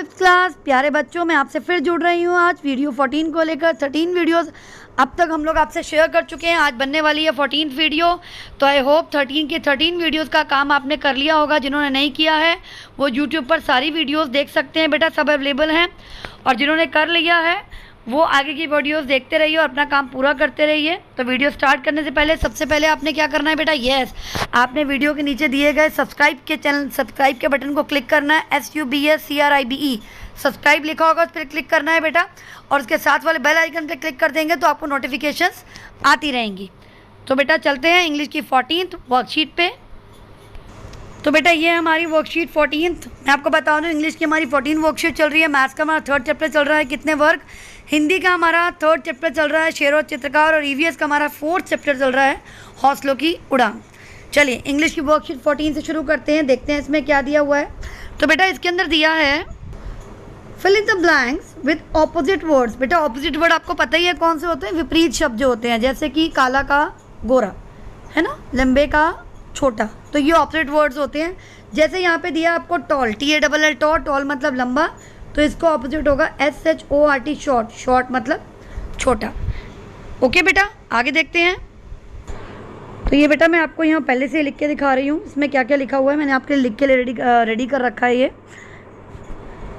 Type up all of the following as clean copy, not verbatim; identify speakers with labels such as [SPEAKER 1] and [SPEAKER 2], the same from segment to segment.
[SPEAKER 1] Fifth class प्यारे बच्चों, मैं आपसे फिर जुड़ रही हूँ आज वीडियो 14 को लेकर। 13 वीडियोस अब तक हम लोग आपसे शेयर कर चुके हैं। आज बनने वाली है 14th वीडियो। तो आई होप 13 की 13 वीडियोस का काम आपने कर लिया होगा। जिन्होंने नहीं किया है वो यूट्यूब पर सारी वीडियोस देख सकते हैं बेटा, सब अवेलेबल हैं। और जिन्होंने कर लिया है वो आगे की वीडियोस देखते रहिए और अपना काम पूरा करते रहिए। तो वीडियो स्टार्ट करने से पहले सबसे पहले आपने क्या करना है बेटा, आपने वीडियो के नीचे दिए गए सब्सक्राइब के बटन को क्लिक करना है। SUBSCRIBE सब्सक्राइब लिखा होगा, उस पर क्लिक करना है बेटा। और उसके साथ वाले बेल आइकन पर क्लिक कर देंगे तो आपको नोटिफिकेशंस आती रहेंगी। तो बेटा चलते हैं इंग्लिश की 14th वर्कशीट पे। तो बेटा ये हमारी वर्कशीट 14th। मैं आपको बता दूँ इंग्लिश की हमारी 14 वर्कशीट चल रही है। मैथ्स का हमारा 3rd चैप्टर चल रहा है, कितने वर्ग। हिंदी का हमारा 3rd चैप्टर चल रहा है, शेर और चित्रकार। और EVS का हमारा 4th चैप्टर चल रहा है, हौसलों की उड़ान। चलिए इंग्लिश की वर्कशीट 14 से शुरू करते हैं, देखते हैं इसमें क्या दिया हुआ है। तो बेटा इसके अंदर दिया है fill in the blanks with opposite words. बेटा ऑपोजिट वर्ड आपको पता ही है कौन से होते हैं, विपरीत शब्द जो होते हैं, जैसे कि काला का गोरा है ना, लंबे का छोटा, तो ये ऑपोजिट वर्ड्स होते हैं। जैसे यहाँ पे दिया आपको टॉल, TALL टॉल मतलब लंबा, तो इसको ऑपोजिट होगा SHORT शॉर्ट, शॉर्ट मतलब छोटा। ओके बेटा आगे देखते हैं। तो ये बेटा मैं आपको यहाँ पहले से लिख के दिखा रही हूँ, इसमें क्या क्या लिखा हुआ है मैंने आपके लिए लिख के रेडी कर रखा है ये।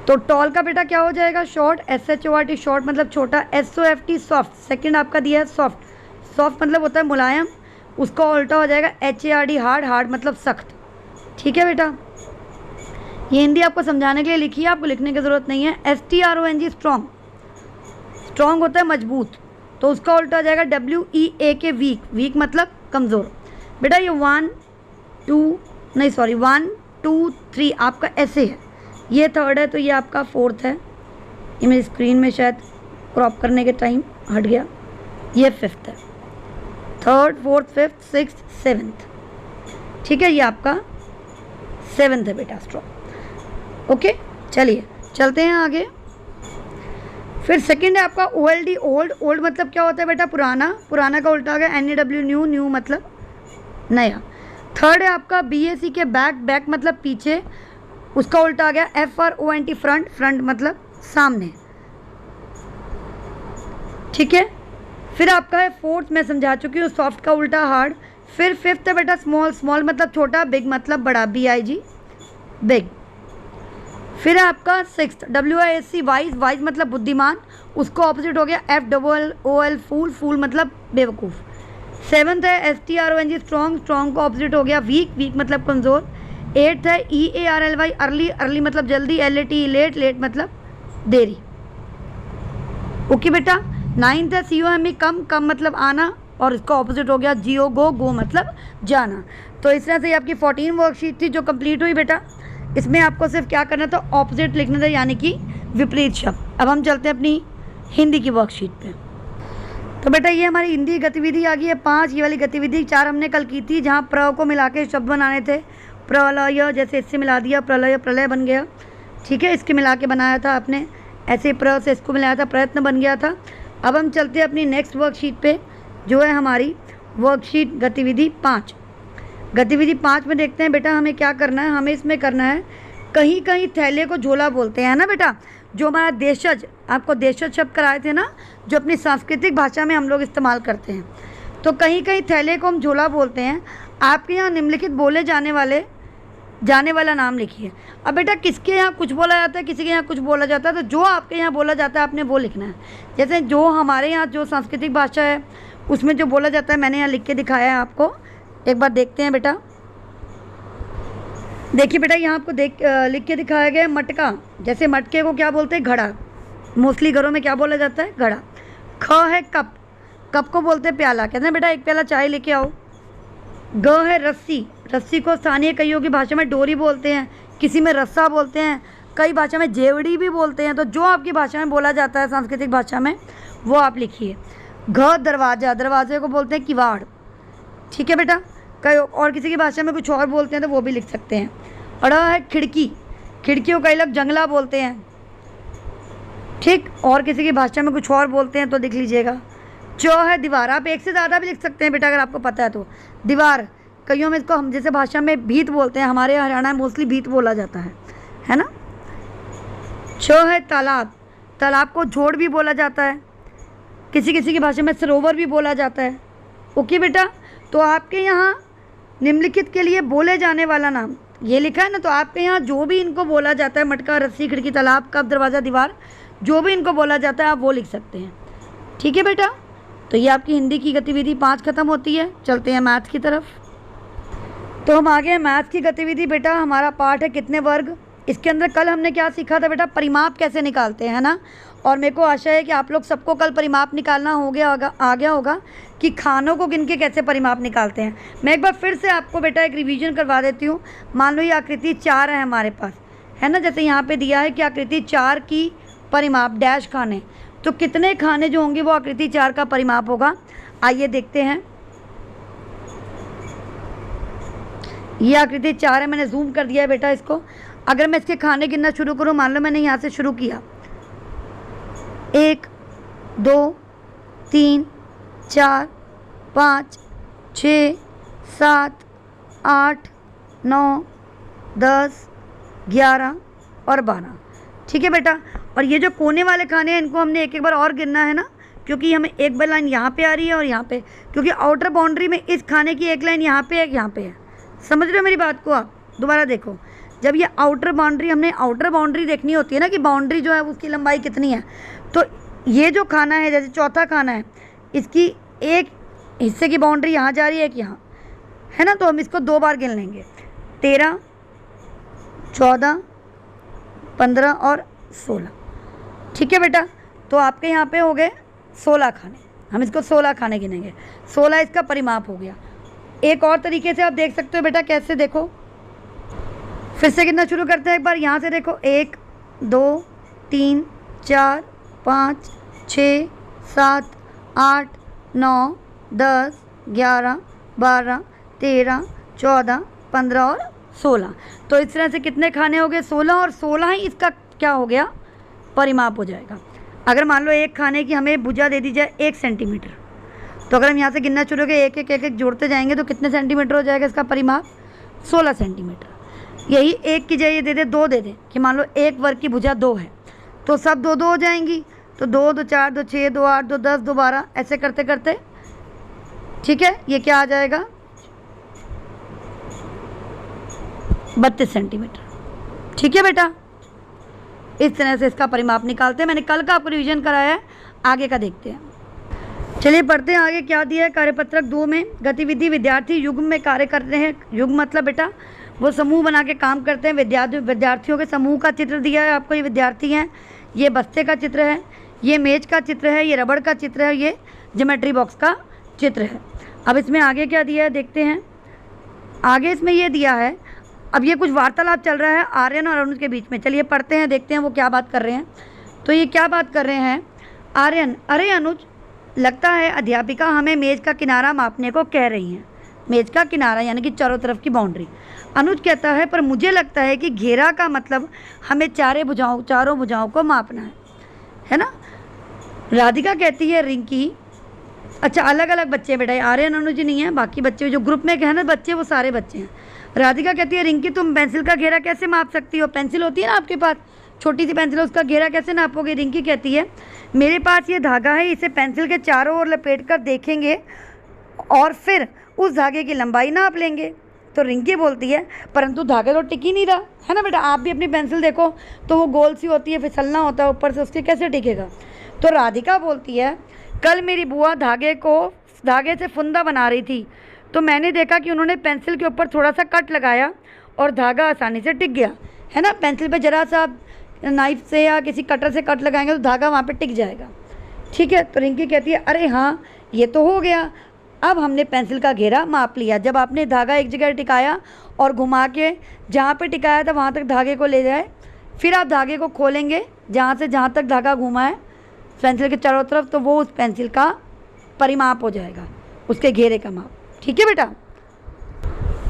[SPEAKER 1] तो टॉल का बेटा क्या हो जाएगा, शॉर्ट, SHORT शॉर्ट मतलब छोटा, SOFT सॉफ्ट, सेकंड आपका दिया है सॉफ्ट, सॉफ्ट मतलब होता है मुलायम, उसका उल्टा हो जाएगा HARD हार्ड, हार्ड मतलब सख्त। ठीक है बेटा, ये हिंदी आपको समझाने के लिए लिखी है, आपको लिखने की ज़रूरत नहीं है। STRONG स्ट्रॉन्ग, स्ट्रॉन्ग होता है मजबूत, तो उसका उल्टा हो जाएगा WEAK वीक, वीक मतलब कमज़ोर। बेटा ये 1 2 3 आपका ऐसे है, ये 3rd है, तो ये आपका 4th है। ये मेरी स्क्रीन में शायद क्रॉप करने के टाइम हट गया। ये 5th है, 3rd 4th 5th 6th 7th। ठीक है, ये आपका 7th है बेटा स्ट्रॉन्ग। ओके चलिए चलते हैं आगे। फिर सेकंड है आपका OLD ओल्ड, ओल्ड मतलब क्या होता है बेटा, पुराना, पुराना का उल्टा आ गया NEW न्यू, न्यू मतलब नया। 3rd है आपका BAC के बैक, बैक मतलब पीछे, उसका उल्टा आ गया FRONT फ्रंट, फ्रंट मतलब सामने। ठीक है, फिर आपका है 4th, मैं समझा चुकी हूँ, सॉफ्ट का उल्टा हार्ड। फिर 5th है बेटा स्मॉल, स्मॉल मतलब छोटा, बिग मतलब बड़ा, BIG बिग। फिर है आपका 6th WISC वाइज, वाइज मतलब बुद्धिमान, उसको ऑपोजिट हो गया FOOL फूल, फूल मतलब बेवकूफ़। 7th है STRONG स्ट्रॉन्ग, स्ट्रॉन्ग को ऑपोजिट हो गया वीक, वीक मतलब कमज़ोर। 8th है EARLY अर्ली, अर्ली मतलब जल्दी, LATE लेट, लेट मतलब देरी। ओके बेटा। 9th है COME कम, कम मतलब आना, और इसका ऑपोजिट हो गया GO गो, गो मतलब जाना। तो इस तरह से आपकी 14 वर्कशीट थी जो कंप्लीट हुई बेटा। इसमें आपको सिर्फ क्या करना था, ऑपोजिट लिखना था, यानी कि विपरीत शब्द। अब हम चलते हैं अपनी हिंदी की वर्कशीट पे। तो बेटा ये हमारी हिंदी गतिविधि आ गई है 5। ये वाली गतिविधि 4 हमने कल की थी, जहाँ प्र को मिला के शब्द बनाने थे। प्रलय, जैसे इससे मिला दिया प्रलय, प्रलय बन गया। ठीक है, इसके मिला के बनाया था आपने, ऐसे प्र से इसको मिलाया था, प्रयत्न बन गया था। अब हम चलते हैं अपनी नेक्स्ट वर्कशीट पे, जो है हमारी वर्कशीट गतिविधि 5। गतिविधि 5 में देखते हैं बेटा हमें क्या करना है। हमें इसमें करना है, कहीं कहीं थैले को झोला बोलते हैं ना बेटा, जो हमारा देशज, आपको देशज शब्द कराए थे ना, जो अपनी सांस्कृतिक भाषा में हम लोग इस्तेमाल करते हैं। तो कहीं कहीं थैले को हम झोला बोलते हैं। आपके यहाँ निम्नलिखित बोले जाने वाला नाम लिखिए। अब बेटा किसके यहाँ कुछ बोला जाता है, किसी के यहाँ कुछ बोला जाता है, तो जो आपके यहाँ बोला जाता है आपने वो लिखना है। जैसे जो हमारे यहाँ जो सांस्कृतिक भाषा है उसमें जो बोला जाता है, मैंने यहाँ लिख के दिखाया है आपको, एक बार देखते हैं बेटा। देखिए बेटा यहाँ आपको लिख के दिखाया गया है मटका, जैसे मटके को क्या बोलते हैं, घड़ा। मोस्टली घरों में क्या बोला जाता है, घड़ा। ख है कप, कप को बोलते हैं प्याला, कहते हैं बेटा एक प्याला चाय लेके आओ। ग है रस्सी, रस्सी को स्थानीय कईयों की भाषा में डोरी बोलते हैं, किसी में रस्सा बोलते हैं, कई भाषा में जेवड़ी भी बोलते हैं। तो जो आपकी भाषा में बोला जाता है सांस्कृतिक भाषा में वो आप लिखिए। घ दरवाज़ा, दरवाजे को बोलते हैं किवाड़। ठीक है बेटा, कई और किसी की भाषा में कुछ और बोलते हैं तो वो भी लिख सकते हैं। अड़ है खिड़की, खिड़की को कई लोग जंगला बोलते हैं। ठीक, और किसी की भाषा में कुछ और बोलते हैं तो लिख लीजिएगा। च है दीवार, आप एक से ज़्यादा भी लिख सकते हैं बेटा अगर आपको पता है तो। दीवार, कईयों में इसको हम जैसे भाषा में भीत बोलते हैं, हमारे हरियाणा में मोस्टली भीत बोला जाता है ना। छ है तालाब, तालाब को जोड़ भी बोला जाता है, किसी किसी की भाषा में सरोवर भी बोला जाता है। ओके बेटा, तो आपके यहाँ निम्नलिखित के लिए बोले जाने वाला नाम ये लिखा है ना, तो आपके यहाँ जो भी इनको बोला जाता है, मटका, रस्सी, खिड़की, तालाब, कप, दरवाज़ा, दीवार, जो भी इनको बोला जाता है आप वो लिख सकते हैं। ठीक है बेटा, तो ये आपकी हिंदी की गतिविधि 5 खत्म होती है। चलते हैं मैथ की तरफ। तो हम आगे हैं मैथ की गतिविधि। बेटा हमारा पाठ है कितने वर्ग। इसके अंदर कल हमने क्या सीखा था बेटा, परिमाप कैसे निकालते हैं, है ना। और मेरे को आशा है कि आप लोग सबको कल परिमाप निकालना आ गया होगा कि खानों को गिन के कैसे परिमाप निकालते हैं। मैं एक बार फिर से आपको बेटा एक रिवीजन करवा देती हूँ। मान लो ये आकृति 4 है हमारे पास, है ना, जैसे यहाँ पे दिया है कि आकृति 4 की परिमाप डैश खाने, तो कितने खाने जो होंगे वो आकृति 4 का परिमाप होगा। आइए देखते हैं। ये आकृति 4 है, मैंने जूम कर दिया है बेटा इसको। अगर मैं इसके खाने गिनना शुरू करूँ, मान लो मैंने यहाँ से शुरू किया 1 2 3 4 5 6 7 8 9 10 11 और 12। ठीक है बेटा, और ये जो कोने वाले खाने हैं इनको हमने एक एक बार और गिनना है ना, क्योंकि हमें एक बार लाइन यहाँ पे आ रही है और यहाँ पे, क्योंकि आउटर बाउंड्री में इस खाने की एक लाइन यहाँ पे है, एक यहाँ पे है। समझ रहे हो मेरी बात को आप। दोबारा देखो, जब ये आउटर बाउंड्री, हमने आउटर बाउंड्री देखनी होती है ना कि बाउंड्री जो है उसकी लंबाई कितनी है, तो ये जो खाना है जैसे चौथा खाना है, इसकी एक हिस्से की बाउंड्री यहाँ जा रही है, एक यहाँ, है ना, तो हम इसको 2 बार गिन लेंगे। 13 14 15 और 16। ठीक है बेटा, तो आपके यहाँ पे हो गए 16 खाने, हम इसको 16 खाने गिनेंगे। 16 इसका परिमाप हो गया। एक और तरीके से आप देख सकते हो बेटा, कैसे देखो, फिर से गिनना शुरू करते हैं एक बार। यहाँ से देखो 1 2 3 4 5 6 7 8 9 10 11 12 13 14 15 और 16। तो इस तरह से कितने खाने हो गए, 16, और 16 ही इसका क्या हो गया, परिमाप हो जाएगा। अगर मान लो एक खाने की हमें भुजा दे दी जाए 1 सेंटीमीटर, तो अगर हम यहाँ से गिनना शुरू करें एक एक जोड़ते जाएंगे तो कितने सेंटीमीटर हो जाएगा इसका परिमाप, 16 सेंटीमीटर। यही एक की जगह दे दे 2 दे दे कि मान लो एक वर्ग की भुजा 2 है, तो सब 2 2 हो जाएंगी, तो 2 2 4 2 6 2 8 2 10 2 12 ऐसे करते करते, ठीक है, ये क्या आ जाएगा 32 सेंटीमीटर। ठीक है बेटा, इस तरह से इसका परिमाप निकालते हैं। मैंने कल का आपको रिवीजन कराया है, आगे का देखते हैं। चलिए पढ़ते हैं आगे क्या दिया है। कार्यपत्रक 2 में गतिविधि विद्यार्थी युग्म में कार्य करते हैं। युग्म मतलब बेटा वो समूह बना के काम करते हैं। विद्यार्थियों के समूह का चित्र दिया है आपको, ये विद्यार्थी हैं, ये बस्ते का चित्र है, ये मेज का चित्र है, ये रबड़ का चित्र है, ये ज्योमेट्री बॉक्स का चित्र है। अब इसमें आगे क्या दिया है देखते हैं। आगे इसमें ये दिया है, अब ये कुछ वार्तालाप चल रहा है आर्यन और अनुज के बीच में। चलिए पढ़ते हैं, देखते हैं वो क्या बात कर रहे हैं। तो ये क्या बात कर रहे हैं। आर्यन, अरे अनुज, लगता है अध्यापिका हमें मेज़ का किनारा मापने को कह रही हैं। मेज़ का किनारा यानी कि चारों तरफ की बाउंड्री। अनुज कहता है पर मुझे लगता है कि घेरा का मतलब हमें चारों भुजाओं को मापना है ना। राधिका कहती है रिंकी, अच्छा अलग अलग बच्चे बेटा, आर्यन अनुज नहीं है, बाकी बच्चे जो ग्रुप में है ना बच्चे, वो सारे बच्चे हैं। राधिका कहती है रिंकी तुम पेंसिल का घेरा कैसे माप सकती हो, पेंसिल होती है ना आपके पास, छोटी सी पेंसिल है, उसका घेरा कैसे नापोगे। रिंकी कहती है मेरे पास ये धागा है, इसे पेंसिल के चारों ओर लपेट कर देखेंगे और फिर उस धागे की लंबाई नाप लेंगे। तो रिंकी बोलती है परंतु धागा तो टिक ही नहीं रहा है ना बेटा, आप भी अपनी पेंसिल देखो तो वो गोल सी होती है, फिसलना होता है ऊपर से, उसके कैसे टिकेगा। तो राधिका बोलती है कल मेरी बुआ धागे से फुंदा बना रही थी, तो मैंने देखा कि उन्होंने पेंसिल के ऊपर थोड़ा सा कट लगाया और धागा आसानी से टिक गया, है ना। पेंसिल पे जरा सा नाइफ से या किसी कटर से कट लगाएंगे तो धागा वहाँ पे टिक जाएगा, ठीक है। तो रिंकी कहती है अरे हाँ ये तो हो गया, अब हमने पेंसिल का घेरा माप लिया। जब आपने धागा एक जगह टिकाया और घुमा के जहाँ पे टिकाया था वहाँ तक धागे को ले जाए, फिर आप धागे को खोलेंगे जहाँ से जहाँ तक धागा घुमा है पेंसिल के चारों तरफ, तो वो उस पेंसिल का परिमाप हो जाएगा, उसके घेरे का माप, ठीक है बेटा।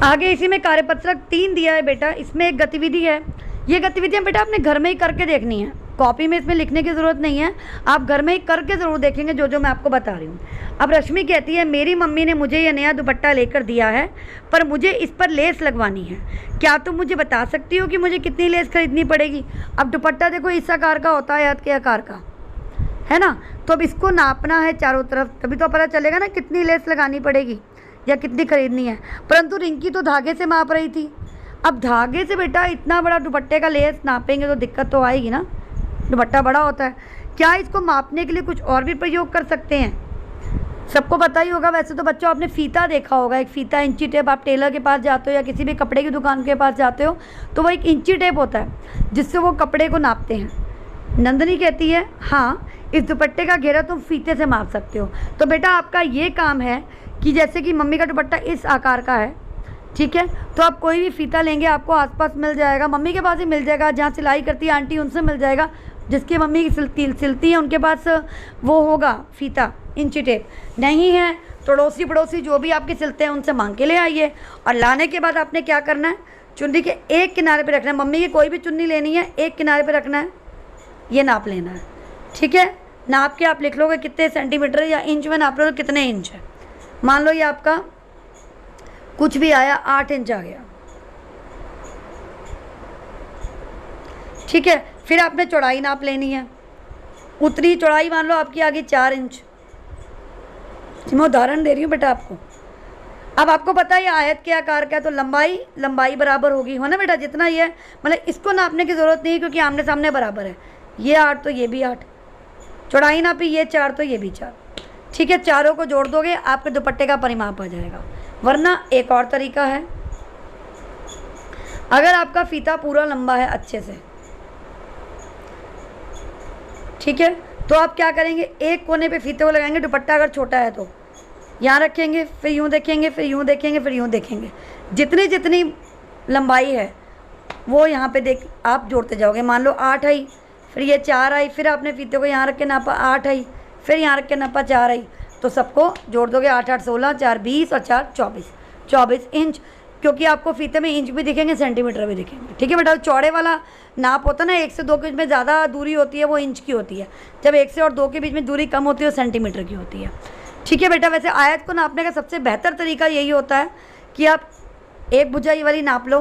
[SPEAKER 1] आगे इसी में कार्यपत्रक 3 दिया है बेटा, इसमें एक गतिविधि है। ये गतिविधियाँ बेटा आपने घर में ही करके देखनी है, कॉपी में इसमें लिखने की ज़रूरत नहीं है, आप घर में ही करके ज़रूर देखेंगे जो जो मैं आपको बता रही हूँ। अब रश्मि कहती है मेरी मम्मी ने मुझे ये नया दुपट्टा लेकर दिया है पर मुझे इस पर लेस लगवानी है, क्या तुम मुझे बता सकती हो कि मुझे कितनी लेस खरीदनी पड़ेगी। अब दुपट्टा देखो इस आकार का होता है, के आकार का है ना, तो अब इसको नापना है चारों तरफ, तभी तो पता चलेगा ना कितनी लेस लगानी पड़ेगी या कितनी खरीदनी है। परंतु रिंकी तो धागे से माप रही थी। अब धागे से बेटा इतना बड़ा दुपट्टे का लेस नापेंगे तो दिक्कत तो आएगी ना, दुपट्टा बड़ा होता है। क्या इसको मापने के लिए कुछ और भी प्रयोग कर सकते हैं? सबको पता ही होगा वैसे तो बच्चों, आपने फ़ीता देखा होगा, एक फ़ीता इंची टेप, आप टेलर के पास जाते हो या किसी भी कपड़े की दुकान के पास जाते हो तो वो एक इंची टेप होता है जिससे वो कपड़े को नापते हैं। नंदनी कहती है हाँ, इस दुपट्टे का घेरा तुम फीते से माप सकते हो। तो बेटा आपका ये काम है कि जैसे कि मम्मी का दुपट्टा इस आकार का है, ठीक है, तो आप कोई भी फ़ीता लेंगे आपको आसपास मिल जाएगा, मम्मी के पास ही मिल जाएगा, जहाँ सिलाई करती है आंटी उनसे मिल जाएगा, जिसकी मम्मी सिलती है उनके पास वो होगा फ़ीता, इंची टेप। नहीं है तो अड़ोसी पड़ोसी जो भी आपके सिलते हैं उनसे मांग के ले आइए। और लाने के बाद आपने क्या करना है, चुन्नी के एक किनारे पे रखना है, मम्मी की कोई भी चुन्नी लेनी है एक किनारे पे रखना है, ये नाप लेना है, ठीक है। नाप के आप लिख लोगे कितने सेंटीमीटर या इंच में नाप लोगे कितने इंच है। मान लो ये आपका कुछ भी आया 8 इंच आ गया, ठीक है। फिर आपने चौड़ाई नाप लेनी है, उतनी चौड़ाई मान लो आपकी आ गई 4 इंच। मैं उदाहरण दे रही हूँ बेटा आपको। अब आपको पता है ये आयत के आकार का है तो लंबाई बराबर होगी, हो ना बेटा, जितना ये है, मतलब इसको नापने की ज़रूरत नहीं है क्योंकि आमने सामने बराबर है। ये 8 तो ये भी 8, चौड़ाई नापी ये 4 तो ये भी 4, ठीक है। चारों को जोड़ दोगे आपके दुपट्टे का परिमाप आ जाएगा। वरना एक और तरीका है, अगर आपका फीता पूरा लंबा है अच्छे से, ठीक है, तो आप क्या करेंगे, एक कोने पे फीते को लगाएंगे, दुपट्टा अगर छोटा है तो यहाँ रखेंगे, फिर यूँ देखेंगे, फिर यूँ देखेंगे, फिर यूँ देखेंगे, जितनी जितनी लंबाई है वो यहाँ पे देख आप जोड़ते जाओगे। मान लो 8 आई, फिर ये 4 आई, फिर आपने फीते को यहाँ रख के नापा 8 आई, फिर यहाँ रख के नापा 4 आई, तो सबको जोड़ दोगे 8 8 16, 4 20 और 4 24 इंच, क्योंकि आपको फीते में इंच भी दिखेंगे सेंटीमीटर भी दिखेंगे, ठीक है बेटा। चौड़े वाला नाप होता है ना, 1 से 2 के बीच में ज़्यादा दूरी होती है वो इंच की होती है, जब 1 से और 2 के बीच में दूरी कम होती है वो सेंटीमीटर की होती है, ठीक है बेटा। वैसे आयत को नापने का सबसे बेहतर तरीका यही होता है कि आप एक भुजाई वाली नाप लो,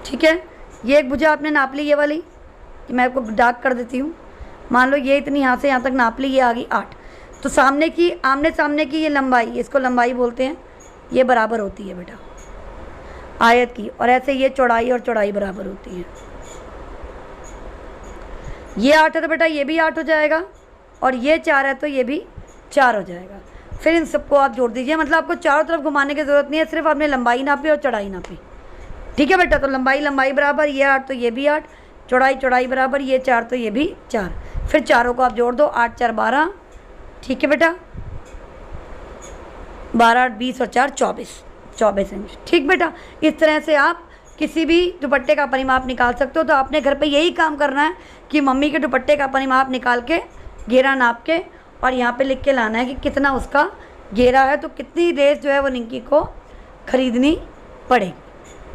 [SPEAKER 1] ठीक है। ये एक भुजा आपने नाप ली, ये वाली मैं आपको डार्क कर देती हूँ। मान लो ये इतनी यहाँ से यहाँ तक नाप ली, ये आ गई 8, तो सामने की आमने सामने की ये लंबाई, इसको लंबाई बोलते हैं, ये बराबर होती है बेटा आयत की, और ऐसे ये चौड़ाई और चौड़ाई बराबर होती है। ये 8 है तो बेटा ये भी 8 हो जाएगा, और ये 4 है तो ये भी 4 हो जाएगा। फिर इन सबको आप जोड़ दीजिए, मतलब आपको चारों तरफ घुमाने की ज़रूरत नहीं है, सिर्फ आपने लंबाई नापी और चौड़ाई नापी, ठीक है बेटा। तो लंबाई बराबर, ये 8 तो ये भी 8, चौड़ाई बराबर, ये 4 तो ये भी 4, फिर चारों को आप जोड़ दो, 8 4 12, ठीक है बेटा, 12 8 20 और 4 24 इंच, ठीक बेटा। इस तरह से आप किसी भी दुपट्टे का परिमाप निकाल सकते हो। तो आपने घर पे यही काम करना है कि मम्मी के दुपट्टे का परिमाप निकाल के घेरा नाप के और यहाँ पे लिख के लाना है कि कितना उसका घेरा है, तो कितनी लेस जो है वो निंकी को खरीदनी पड़ेगी,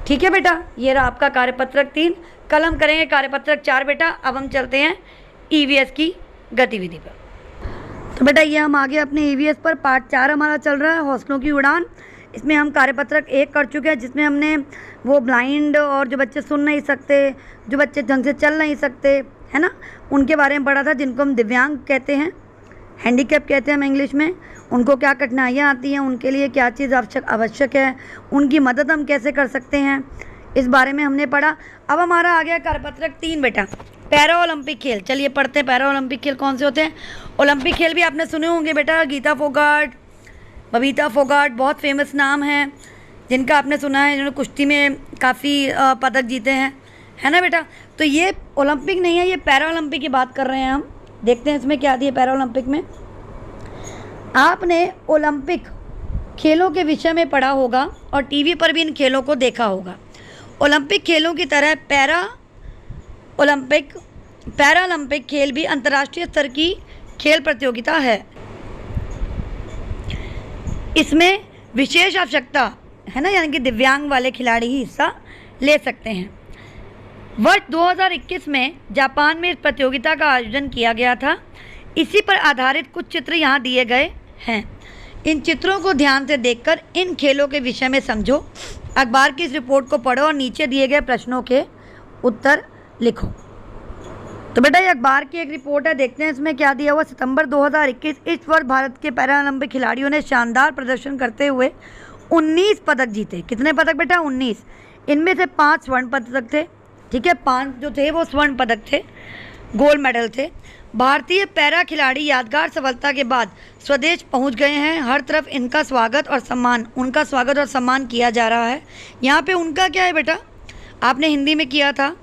[SPEAKER 1] ठीक है बेटा। ये रहा आपका कार्यपत्रक 3। कल हम करेंगे कार्यपत्रक 4 बेटा। अब हम चलते हैं ईवीएस की गतिविधि पर। तो बेटा ये हम आगे अपने ईवीएस पर पार्ट 4 हमारा चल रहा है, हौसलों की उड़ान। इसमें हम कार्यपत्रक 1 कर चुके हैं, जिसमें हमने वो ब्लाइंड और जो बच्चे सुन नहीं सकते, जो बच्चे ढंग से चल नहीं सकते, है ना, उनके बारे में पढ़ा था, जिनको हम दिव्यांग कहते हैं, हैंडीकैप कहते हैं हम इंग्लिश में। उनको क्या कठिनाइयाँ आती हैं, उनके लिए क्या चीज़ आवश्यक है, उनकी मदद हम कैसे कर सकते हैं, इस बारे में हमने पढ़ा। अब हमारा आ गया कार्यपत्रक 3 बेटा, पैरा ओलंपिक खेल। चलिए पढ़ते हैं पैरा ओलंपिक खेल कौन से होते हैं। ओलंपिक खेल भी आपने सुने होंगे बेटा, गीता फोगाट, बबीता फोगाट बहुत फेमस नाम हैं जिनका आपने सुना है, जिन्होंने कुश्ती में काफ़ी पदक जीते हैं, है ना बेटा। तो ये ओलंपिक नहीं है, ये पैरा ओलंपिक की बात कर रहे हैं हम। देखते हैं इसमें क्या दिया पैरा ओलंपिक में। आपने ओलंपिक खेलों के विषय में पढ़ा होगा और टीवी पर भी इन खेलों को देखा होगा। ओलंपिक खेलों की तरह पैरा ओलंपिक खेल भी अंतर्राष्ट्रीय स्तर की खेल प्रतियोगिता है। इसमें विशेष आवश्यकता है ना, यानी कि दिव्यांग वाले खिलाड़ी ही हिस्सा ले सकते हैं। वर्ष 2021 में जापान में इस प्रतियोगिता का आयोजन किया गया था। इसी पर आधारित कुछ चित्र यहाँ दिए गए हैं। इन चित्रों को ध्यान से देखकर इन खेलों के विषय में समझो। अखबार की इस रिपोर्ट को पढ़ो और नीचे दिए गए प्रश्नों के उत्तर लिखो। तो बेटा ये अखबार की एक रिपोर्ट है, देखते हैं इसमें क्या दिया हुआ। सितंबर 2021, इस वर्ष भारत के पैरालंपिक खिलाड़ियों ने शानदार प्रदर्शन करते हुए 19 पदक जीते। कितने पदक बेटा? 19। इनमें से 5 स्वर्ण पदक थे, ठीक है, 5 जो थे वो स्वर्ण पदक थे, गोल्ड मेडल थे। भारतीय पैरा खिलाड़ी यादगार सफलता के बाद स्वदेश पहुंच गए हैं। हर तरफ उनका स्वागत और सम्मान किया जा रहा है। यहाँ पे उनका क्या है बेटा? आपने हिंदी में किया था,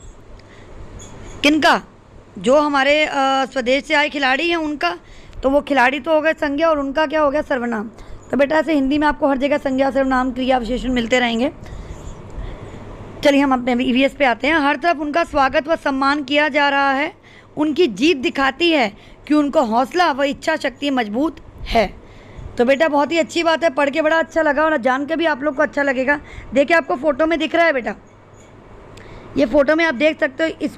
[SPEAKER 1] किनका? जो हमारे स्वदेश से आए खिलाड़ी हैं उनका, तो वो खिलाड़ी तो हो गए संज्ञा और उनका क्या हो गया? सर्वनाम। तो बेटा ऐसे हिंदी में आपको हर जगह संज्ञा, सर्वनाम, क्रिया, विशेषण मिलते रहेंगे। चलिए हम अपने ईवीएस पे आते हैं। हर तरफ उनका स्वागत व सम्मान किया जा रहा है। उनकी जीत दिखाती है कि उनको हौसला व इच्छा शक्ति मजबूत है। तो बेटा बहुत ही अच्छी बात है, पढ़ के बड़ा अच्छा लगा और जान के भी आप लोग को अच्छा लगेगा। देखिए आपको फ़ोटो में दिख रहा है बेटा, ये फ़ोटो में आप देख सकते हो।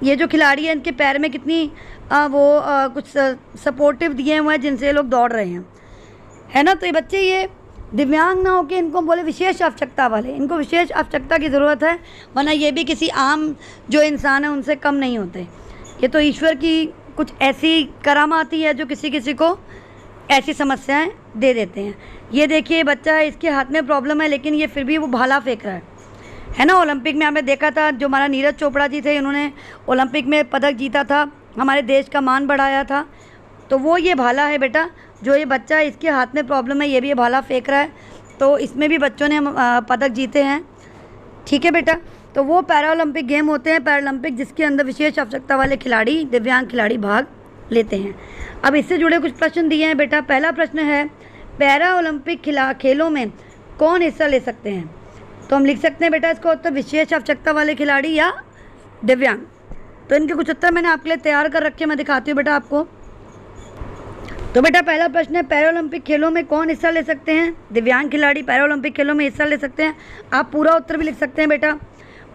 [SPEAKER 1] ये जो खिलाड़ी हैं इनके पैर में कितनी कुछ सपोर्टिव दिए हुए हैं जिनसे ये लोग दौड़ रहे हैं, है ना। तो ये बच्चे ये दिव्यांग ना होकर इनको बोले विशेष आवश्यकता वाले, इनको विशेष आवश्यकता की ज़रूरत है, वरना ये भी किसी आम जो इंसान है उनसे कम नहीं होते। ये तो ईश्वर की कुछ ऐसी करामाती है जो किसी किसी को ऐसी समस्याएं दे देते हैं। ये देखिए बच्चा है, इसके हाथ में प्रॉब्लम है लेकिन ये फिर भी वो भाला फेंक रहा है ना। ओलंपिक में हमें देखा था, जो हमारा नीरज चोपड़ा जी थे, इन्होंने ओलंपिक में पदक जीता था, हमारे देश का मान बढ़ाया था। तो वो ये भाला है बेटा, जो ये बच्चा है इसके हाथ में प्रॉब्लम है, ये भी ये भाला फेंक रहा है। तो इसमें भी बच्चों ने पदक जीते हैं, ठीक है बेटा। तो वो पैरालंपिक गेम होते हैं, पैरालंपिक, जिसके अंदर विशेष आवश्यकता वाले खिलाड़ी, दिव्यांग खिलाड़ी भाग लेते हैं। अब इससे जुड़े कुछ प्रश्न दिए हैं बेटा। पहला प्रश्न है, पैरा ओलंपिक खेलों में कौन हिस्सा ले सकते हैं? तो हम लिख सकते हैं बेटा इसको उत्तर विशेष आवश्यकता वाले खिलाड़ी या दिव्यांग। तो इनके कुछ उत्तर मैंने आपके लिए तैयार कर रखे, मैं दिखाती हूँ बेटा आपको। तो बेटा पहला प्रश्न है, पैरालंपिक खेलों में कौन हिस्सा ले सकते हैं? दिव्यांग खिलाड़ी पैरालंपिक खेलों में हिस्सा ले सकते हैं। आप पूरा उत्तर भी लिख सकते हैं बेटा।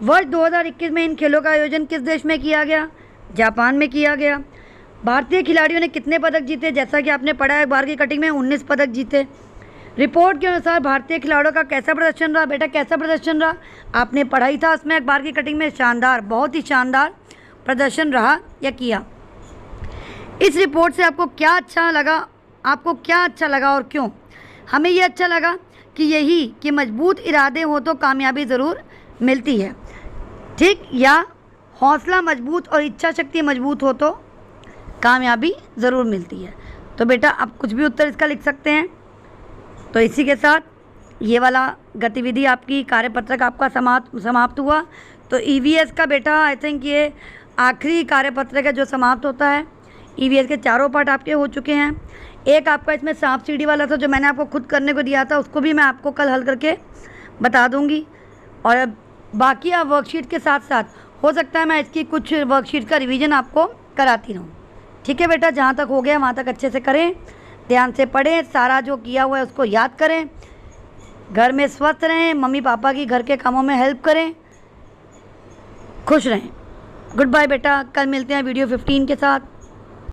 [SPEAKER 1] वर्ष 2021 में इन खेलों का आयोजन किस देश में किया गया? जापान में किया गया। भारतीय खिलाड़ियों ने कितने पदक जीते? जैसा कि आपने पढ़ा है बार की कटिंग में 19 पदक जीते। रिपोर्ट के अनुसार भारतीय खिलाड़ियों का कैसा प्रदर्शन रहा? बेटा कैसा प्रदर्शन रहा? आपने पढ़ा ही था उसमें अखबार की कटिंग में, शानदार, बहुत ही शानदार प्रदर्शन रहा या किया। इस रिपोर्ट से आपको क्या अच्छा लगा? आपको क्या अच्छा लगा और क्यों? हमें ये अच्छा लगा कि यही कि मजबूत इरादे हो तो कामयाबी ज़रूर मिलती है, ठीक, या हौसला मजबूत और इच्छा शक्ति मजबूत हो तो कामयाबी ज़रूर मिलती है। तो बेटा आप कुछ भी उत्तर इसका लिख सकते हैं। तो इसी के साथ ये वाला गतिविधि आपकी कार्यपत्रक आपका समाप्त हुआ। तो ईवीएस का बेटा आई थिंक ये आखिरी कार्यपत्रक है जो समाप्त होता है। ईवीएस के चारों पार्ट आपके हो चुके हैं। एक आपका इसमें सांप सीढ़ी वाला था जो मैंने आपको खुद करने को दिया था, उसको भी मैं आपको कल हल करके बता दूंगी। और बाकी आप वर्कशीट के साथ साथ हो सकता है मैं इसकी कुछ वर्कशीट का रिवीजन आपको कराती रहूँ, ठीक है बेटा। जहाँ तक हो गया वहाँ तक अच्छे से करें, ध्यान से पढ़ें, सारा जो किया हुआ है उसको याद करें, घर में स्वस्थ रहें, मम्मी पापा की घर के कामों में हेल्प करें, खुश रहें। गुड बाय बेटा, कल मिलते हैं वीडियो 15 के साथ।